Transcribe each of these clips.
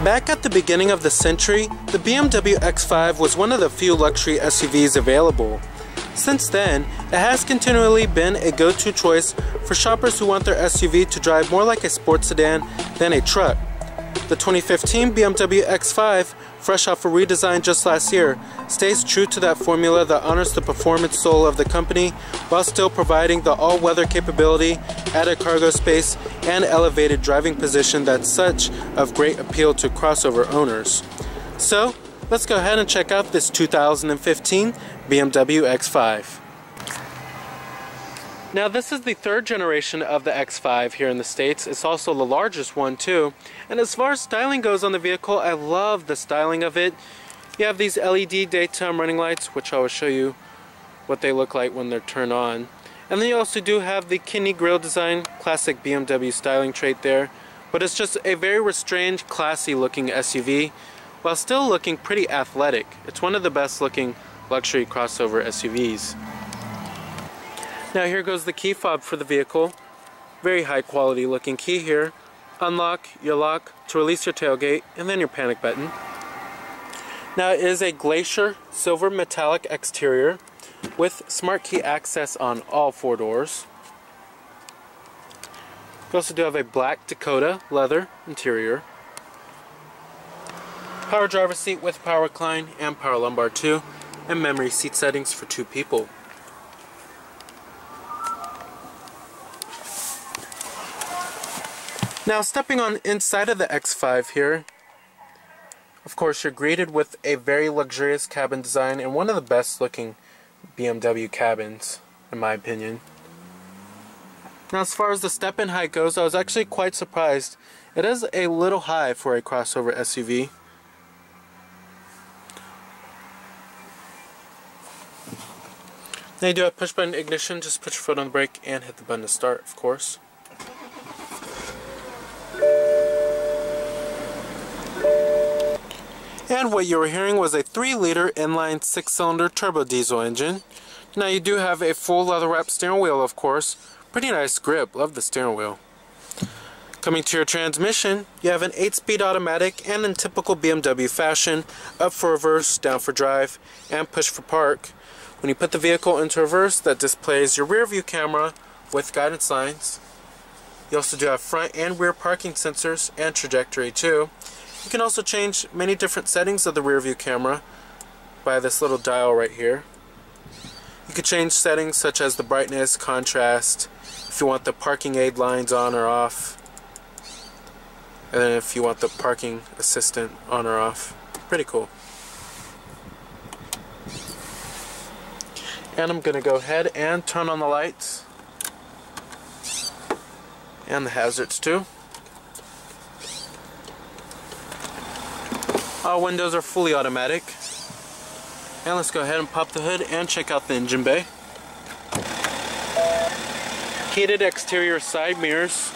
Back at the beginning of the century, the BMW X5 was one of the few luxury SUVs available. Since then, it has continually been a go-to choice for shoppers who want their SUV to drive more like a sports sedan than a truck. The 2015 BMW X5, fresh off a redesign just last year, stays true to that formula that honors the performance soul of the company while still providing the all-weather capability, added cargo space, and elevated driving position that's such of great appeal to crossover owners. So, let's go ahead and check out this 2015 BMW X5. Now this is the third generation of the X5 here in the States. It's also the largest one too. And as far as styling goes on the vehicle, I love the styling of it. You have these LED daytime running lights, which I will show you what they look like when they're turned on. And then you also do have the kidney grille design, classic BMW styling trait there. But it's just a very restrained, classy looking SUV, while still looking pretty athletic. It's one of the best looking luxury crossover SUVs. Now here goes the key fob for the vehicle. Very high quality looking key here. Unlock your lock to release your tailgate, and then your panic button. Now it is a glacier silver metallic exterior with smart key access on all four doors. We also do have a black Dakota leather interior. Power driver seat with power recline and power lumbar too, and memory seat settings for 2 people. Now stepping on inside of the X5 here, of course you're greeted with a very luxurious cabin design and one of the best looking BMW cabins in my opinion. Now as far as the step-in height goes, I was actually quite surprised. It is a little high for a crossover SUV. Now you do have push button ignition, just put your foot on the brake and hit the button to start, of course. And what you were hearing was a 3-liter inline 6-cylinder turbo diesel engine. Now you do have a full leather-wrapped steering wheel, of course. Pretty nice grip, love the steering wheel. Coming to your transmission, you have an 8-speed automatic and in typical BMW fashion, up for reverse, down for drive, and push for park. When you put the vehicle into reverse, that displays your rear view camera with guidance lines. You also do have front and rear parking sensors and trajectory too. You can also change many different settings of the rear view camera by this little dial right here. You can change settings such as the brightness, contrast, if you want the parking aid lines on or off, and then if you want the parking assistant on or off. Pretty cool. And I'm going to go ahead and turn on the lights and the hazards too. All windows are fully automatic. And let's go ahead and pop the hood and check out the engine bay. Heated exterior side mirrors.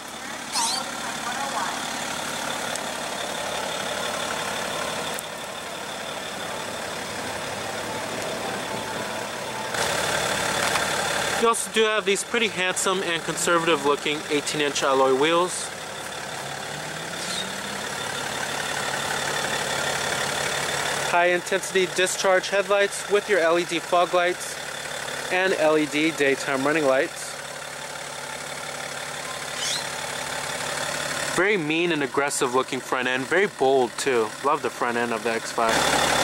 You also do have these pretty handsome and conservative looking 18-inch alloy wheels. High intensity discharge headlights with your LED fog lights and LED daytime running lights. Very mean and aggressive looking front end, very bold too. Love the front end of the X5.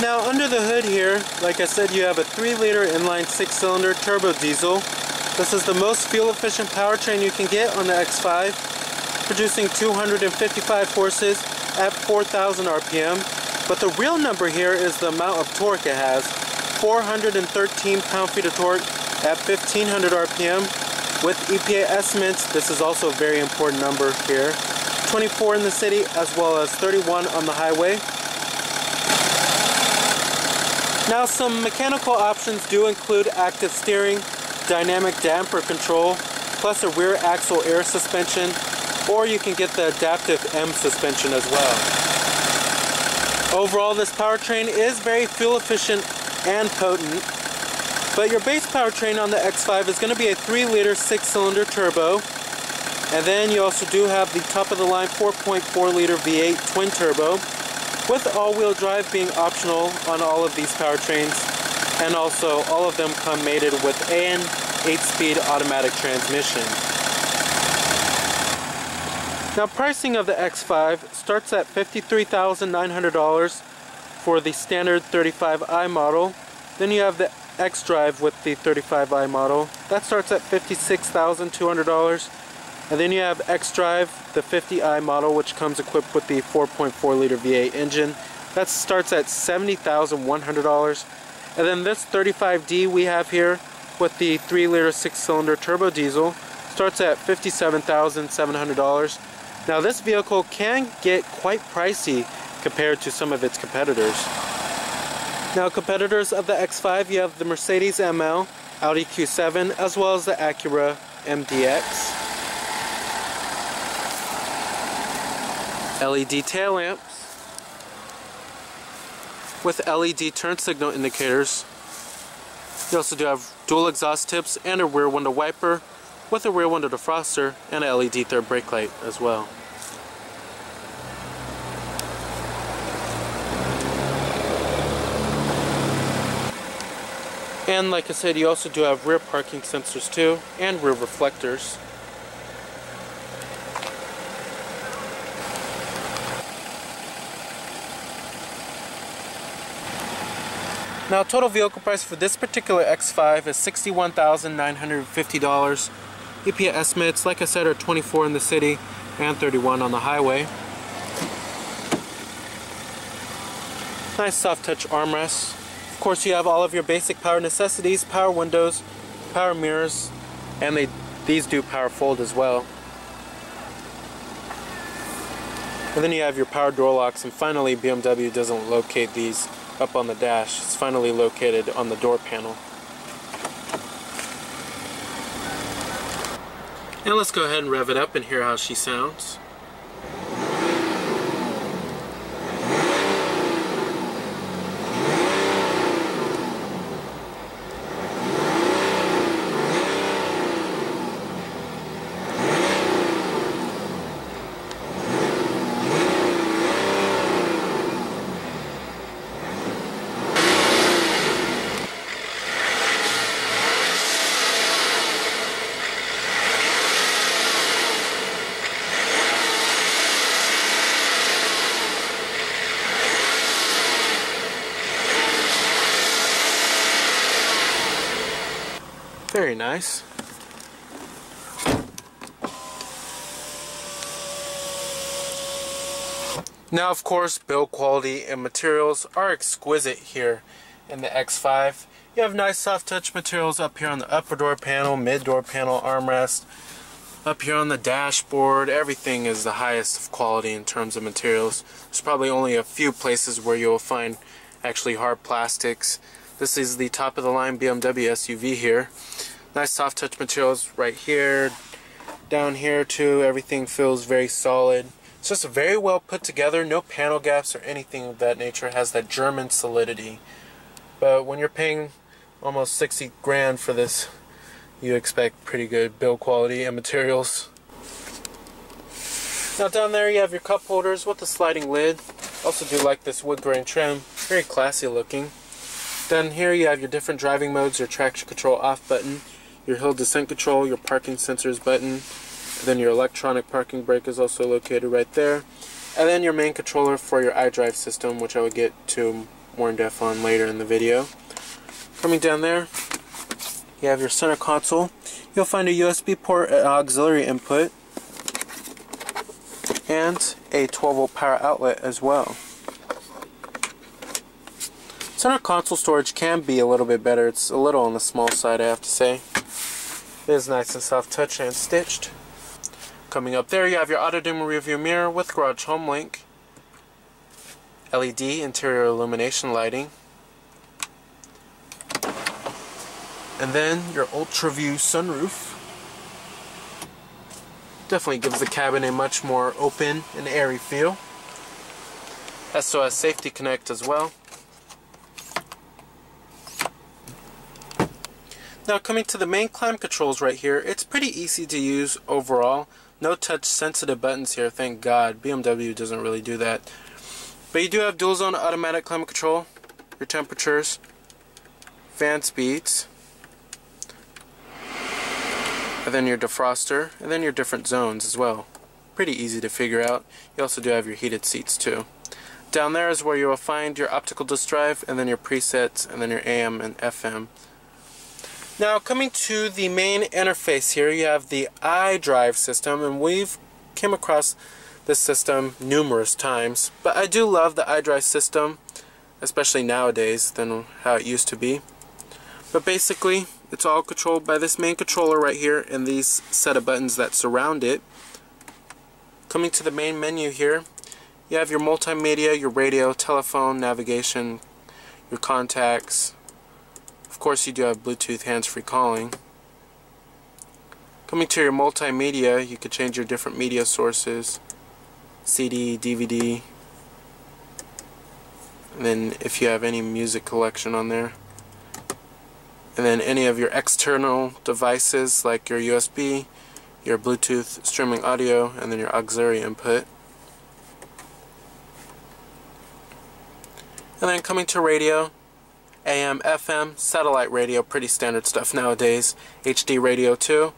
Now under the hood here, like I said, you have a 3-liter inline 6-cylinder turbo diesel. This is the most fuel-efficient powertrain you can get on the X5, producing 255 horses at 4,000 RPM. But the real number here is the amount of torque it has. 413 pound-feet of torque at 1,500 RPM. With EPA estimates, this is also a very important number here. 24 in the city as well as 31 on the highway. Now some mechanical options do include active steering, dynamic damper control, plus a rear axle air suspension, or you can get the adaptive M suspension as well. Overall, this powertrain is very fuel efficient and potent. But your base powertrain on the X5 is going to be a 3-liter 6-cylinder turbo. And then you also do have the top-of-the-line 4.4-liter V8 twin turbo, with all-wheel drive being optional on all of these powertrains. And also, all of them come mated with an 8-speed automatic transmission. Now, pricing of the X5 starts at $53,900 for the standard 35i model. Then you have the X-Drive with the 35i model. That starts at $56,200. And then you have X-Drive, the 50i model, which comes equipped with the 4.4-liter V8 engine. That starts at $70,100. And then this 35D we have here with the 3-liter 6-cylinder turbo diesel starts at $57,700. Now this vehicle can get quite pricey compared to some of its competitors. Now competitors of the X5, you have the Mercedes ML, Audi Q7, as well as the Acura MDX. LED tail lamps with LED turn signal indicators. You also do have dual exhaust tips and a rear window wiper with a rear window defroster and a LED third brake light as well. And like I said, you also do have rear parking sensors too, and rear reflectors. Now, total vehicle price for this particular X5 is $61,950. EPA estimates, like I said, are 24 in the city and 31 on the highway. Nice soft touch armrests. Of course, you have all of your basic power necessities, power windows, power mirrors, and these do power fold as well. And then you have your power door locks, and finally BMW doesn't locate these up on the dash. It's finally located on the door panel. And let's go ahead and rev it up and hear how she sounds. Very nice. Now, of course, build quality and materials are exquisite here in the X5. You have nice soft touch materials up here on the upper door panel, mid door panel, armrest. Up here on the dashboard, everything is the highest of quality in terms of materials. There's probably only a few places where you'll find actually hard plastics. This is the top of the line BMW SUV here. Nice soft touch materials right here, down here too. Everything feels very solid. It's just very well put together, no panel gaps or anything of that nature. It has that German solidity. But when you're paying almost 60 grand for this, you expect pretty good build quality and materials. Now down there you have your cup holders with the sliding lid. Also do like this wood grain trim, very classy looking. Down here you have your different driving modes, your traction control off button, your hill descent control, your parking sensors button, and then your electronic parking brake is also located right there. And then your main controller for your iDrive system, which I will get to more in depth on later in the video. Coming down there, you have your center console. You'll find a USB port and auxiliary input, and a 12-volt power outlet as well. Center console storage can be a little bit better. It's a little on the small side, I have to say. It is nice and soft touch and stitched. Coming up there, you have your auto-dim rearview mirror with garage home link, LED interior illumination lighting, and then your ultra view sunroof. Definitely gives the cabin a much more open and airy feel. SOS Safety Connect as well. Now coming to the main climate controls right here, it's pretty easy to use overall. No touch sensitive buttons here, thank God. BMW doesn't really do that. But you do have dual zone automatic climate control, your temperatures, fan speeds, and then your defroster, and then your different zones as well. Pretty easy to figure out. You also do have your heated seats too. Down there is where you will find your optical disc drive, and then your presets, and then your AM and FM. Now coming to the main interface here, you have the iDrive system, and we've came across this system numerous times. But I do love the iDrive system, especially nowadays than how it used to be. But basically, it's all controlled by this main controller right here and these set of buttons that surround it. Coming to the main menu here, you have your multimedia, your radio, telephone, navigation, your contacts. Of course, you do have Bluetooth hands-free calling. Coming to your multimedia, you could change your different media sources, CD, DVD, and then if you have any music collection on there. And then any of your external devices like your USB, your Bluetooth streaming audio, and then your auxiliary input. And then coming to radio, AM, FM, satellite radio, pretty standard stuff nowadays, HD radio too.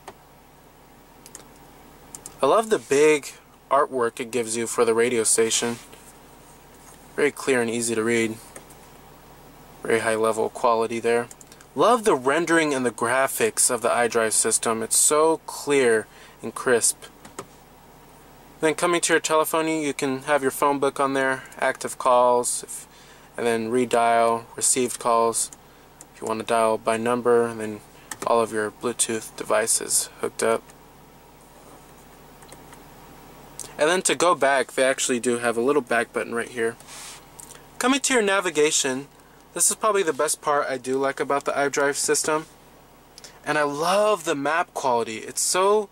I love the big artwork it gives you for the radio station. Very clear and easy to read. Very high level quality there. Love the rendering and the graphics of the iDrive system. It's so clear and crisp. Then coming to your telephone, you can have your phone book on there, active calls, and then redial, received calls. If you want to dial by number, and then all of your Bluetooth devices hooked up. And then to go back, they actually do have a little back button right here. Coming to your navigation, this is probably the best part I do like about the iDrive system. And I love the map quality. It's so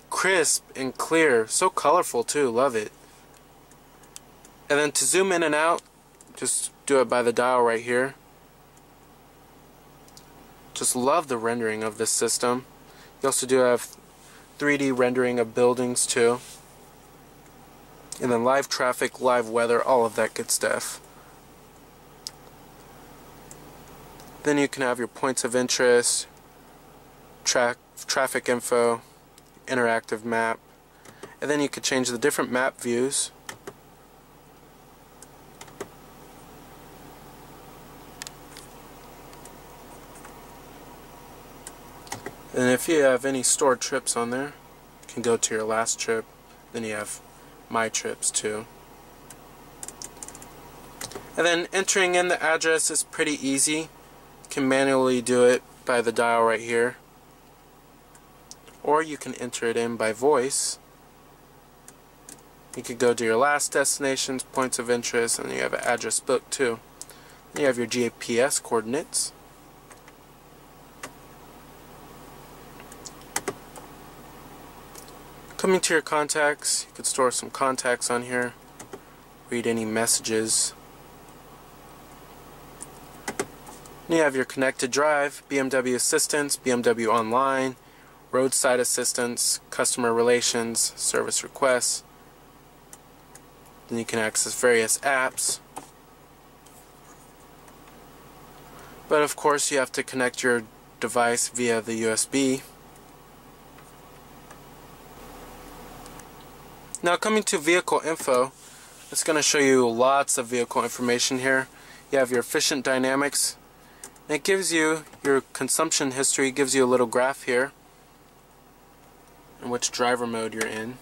crisp and clear, so colorful too, love it. And then to zoom in and out, just do it by the dial right here. Just love the rendering of this system. You also do have 3D rendering of buildings too. And then live traffic, live weather, all of that good stuff. Then you can have your points of interest, traffic info, interactive map, and then you could change the different map views. And if you have any stored trips on there, you can go to your last trip. Then you have my trips too. And then entering in the address is pretty easy. You can manually do it by the dial right here, or you can enter it in by voice. You could go to your last destinations, points of interest, and you have an address book too. And you have your GPS coordinates. Coming to your contacts, you could store some contacts on here, read any messages. And you have your connected drive, BMW assistance, BMW online, roadside assistance, customer relations, service requests. Then you can access various apps. But of course you have to connect your device via the USB. Now coming to vehicle info, it's going to show you lots of vehicle information here. You have your efficient dynamics. And it gives you your consumption history, gives you a little graph here and which driver mode you're in.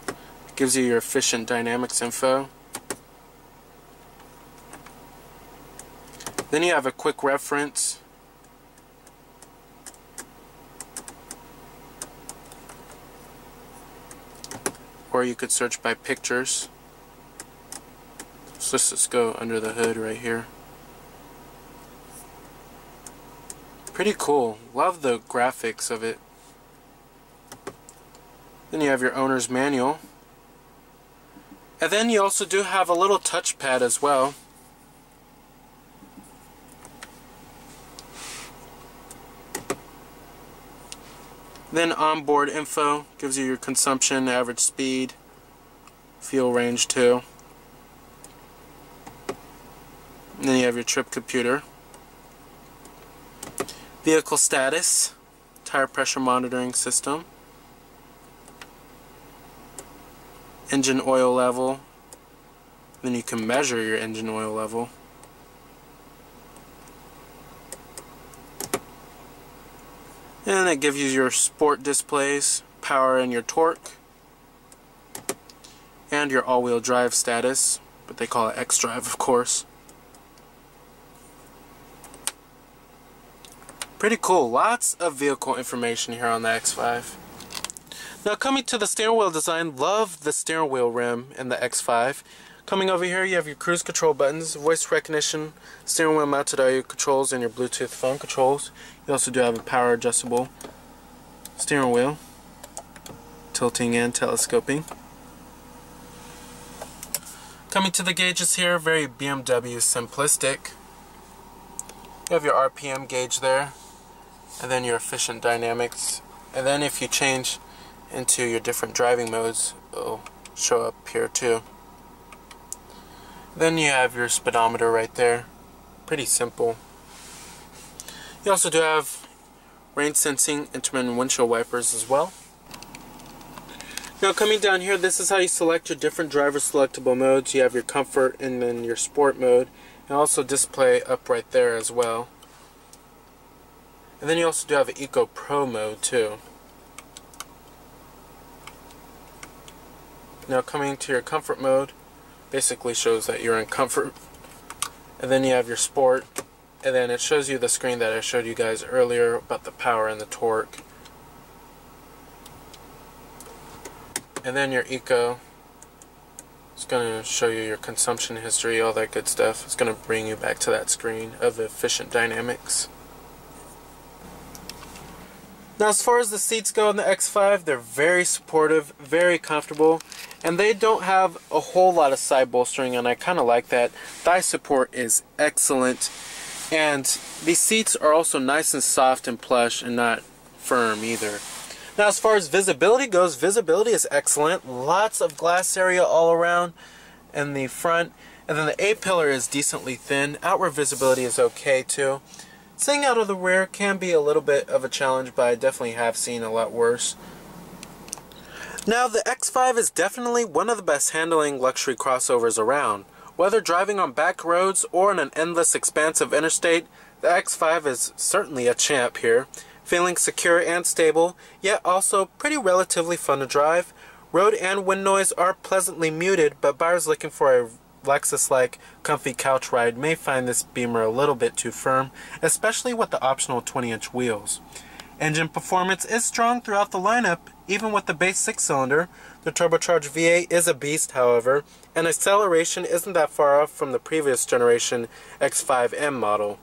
It gives you your efficient dynamics info. Then you have a quick reference. Or you could search by pictures. So let's just go under the hood right here. Pretty cool. Love the graphics of it. Then you have your owner's manual. And then you also do have a little touchpad as well. Then onboard info gives you your consumption, average speed, fuel range too. And then you have your trip computer. Vehicle status, tire pressure monitoring system, engine oil level. Then you can measure your engine oil level. And it gives you your sport displays, power and your torque, and your all-wheel drive status, but they call it X-Drive, of course. Pretty cool. Lots of vehicle information here on the X5. Now coming to the steering wheel design, love the steering wheel rim in the X5. Coming over here, you have your cruise control buttons, voice recognition, steering wheel mounted audio controls, and your Bluetooth phone controls. You also do have a power adjustable steering wheel, tilting and telescoping. Coming to the gauges here, very BMW simplistic. You have your RPM gauge there, and then your efficient dynamics. And then if you change into your different driving modes, it'll show up here too. Then you have your speedometer right there. Pretty simple. You also do have rain sensing, intermittent windshield wipers as well. Now coming down here, this is how you select your different driver selectable modes. You have your comfort and then your sport mode, and also display up right there as well. And then you also do have an Eco Pro mode too. Now coming to your comfort mode, basically shows that you're in comfort. And then you have your sport, and then it shows you the screen that I showed you guys earlier about the power and the torque. And then your eco, it's going to show you your consumption history, all that good stuff. It's going to bring you back to that screen of efficient dynamics. Now as far as the seats go in the X5, they're very supportive, very comfortable, and they don't have a whole lot of side bolstering, and I kind of like that. Thigh support is excellent, and these seats are also nice and soft and plush and not firm either. Now as far as visibility goes, visibility is excellent. Lots of glass area all around in the front, and then the A-pillar is decently thin. Outward visibility is okay too. Seeing out of the rear can be a little bit of a challenge, but I definitely have seen a lot worse. Now the X5 is definitely one of the best handling luxury crossovers around. Whether driving on back roads or on an endless expanse of interstate, the X5 is certainly a champ here. Feeling secure and stable, yet also pretty relatively fun to drive. Road and wind noise are pleasantly muted, but buyers looking for a Lexus-like comfy couch ride may find this Beamer a little bit too firm, especially with the optional 20-inch wheels. Engine performance is strong throughout the lineup, even with the base 6-cylinder. The turbocharged V8 is a beast, however, and acceleration isn't that far off from the previous generation X5M model.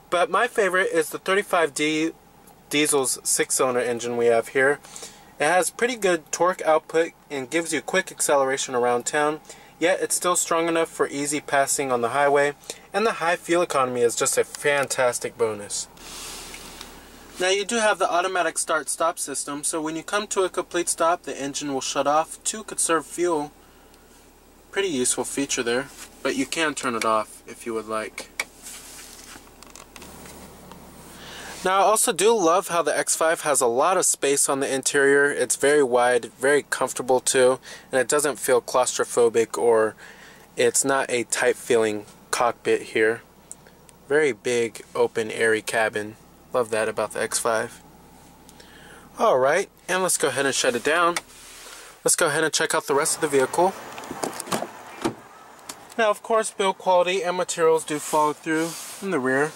But my favorite is the 35D Diesel's 6-cylinder engine we have here. It has pretty good torque output and gives you quick acceleration around town, yet it's still strong enough for easy passing on the highway, and the high fuel economy is just a fantastic bonus. Now you do have the automatic start-stop system, so when you come to a complete stop, the engine will shut off to conserve fuel. Pretty useful feature there, but you can turn it off if you would like. Now I also do love how the X5 has a lot of space on the interior. It's very wide, very comfortable too, and it doesn't feel claustrophobic, or it's not a tight feeling cockpit here. Very big, open, airy cabin. Love that about the X5. Alright, and let's go ahead and shut it down. Let's go ahead and check out the rest of the vehicle. Now of course build quality and materials do follow through in the rear.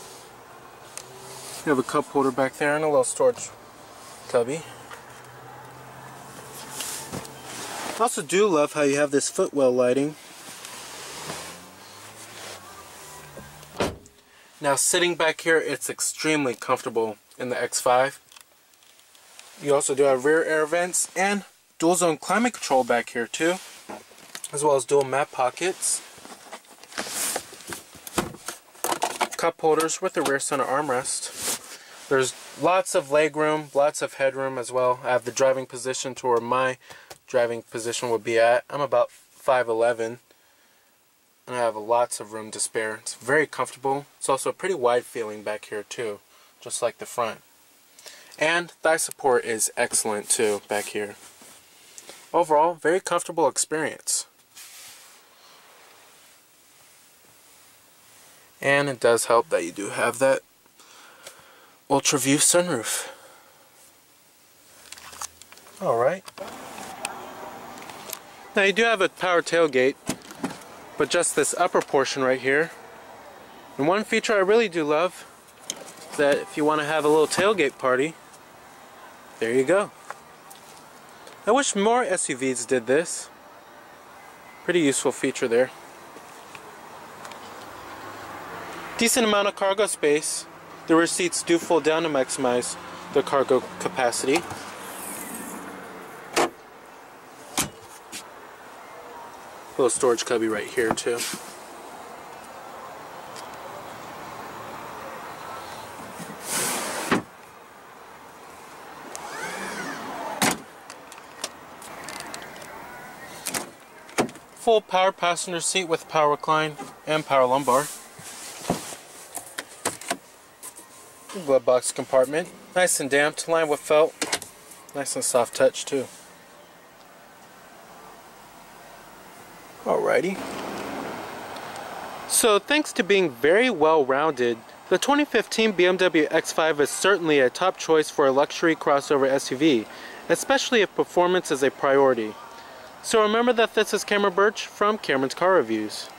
You have a cup holder back there and a little storage cubby. I also do love how you have this footwell lighting. Now sitting back here, it's extremely comfortable in the X5. You also do have rear air vents and dual zone climate control back here too, as well as dual map pockets. Cup holders with the rear center armrest. There's Lots of legroom, lots of headroom as well. I have the driving position to where my driving position would be at. I'm about 5'11", and I have lots of room to spare. It's very comfortable. It's also a pretty wide feeling back here too, just like the front. And thigh support is excellent too back here. Overall, very comfortable experience. And it does help that you do have that ultra view sunroof. Alright. Now you do have a power tailgate, but just this upper portion right here. And one feature I really do love is that if you want to have a little tailgate party, there you go. I wish more SUVs did this. Pretty useful feature there. Decent amount of cargo space. The rear seats do fold down to maximize the cargo capacity. Little storage cubby right here too. Full power passenger seat with power recline and power lumbar. Glove box compartment, nice and damped, lined with felt, nice and soft touch too. Alrighty. So thanks to being very well rounded, the 2015 BMW X5 is certainly a top choice for a luxury crossover SUV, especially if performance is a priority. So remember that this is Cameron Birch from Cameron's Car Reviews.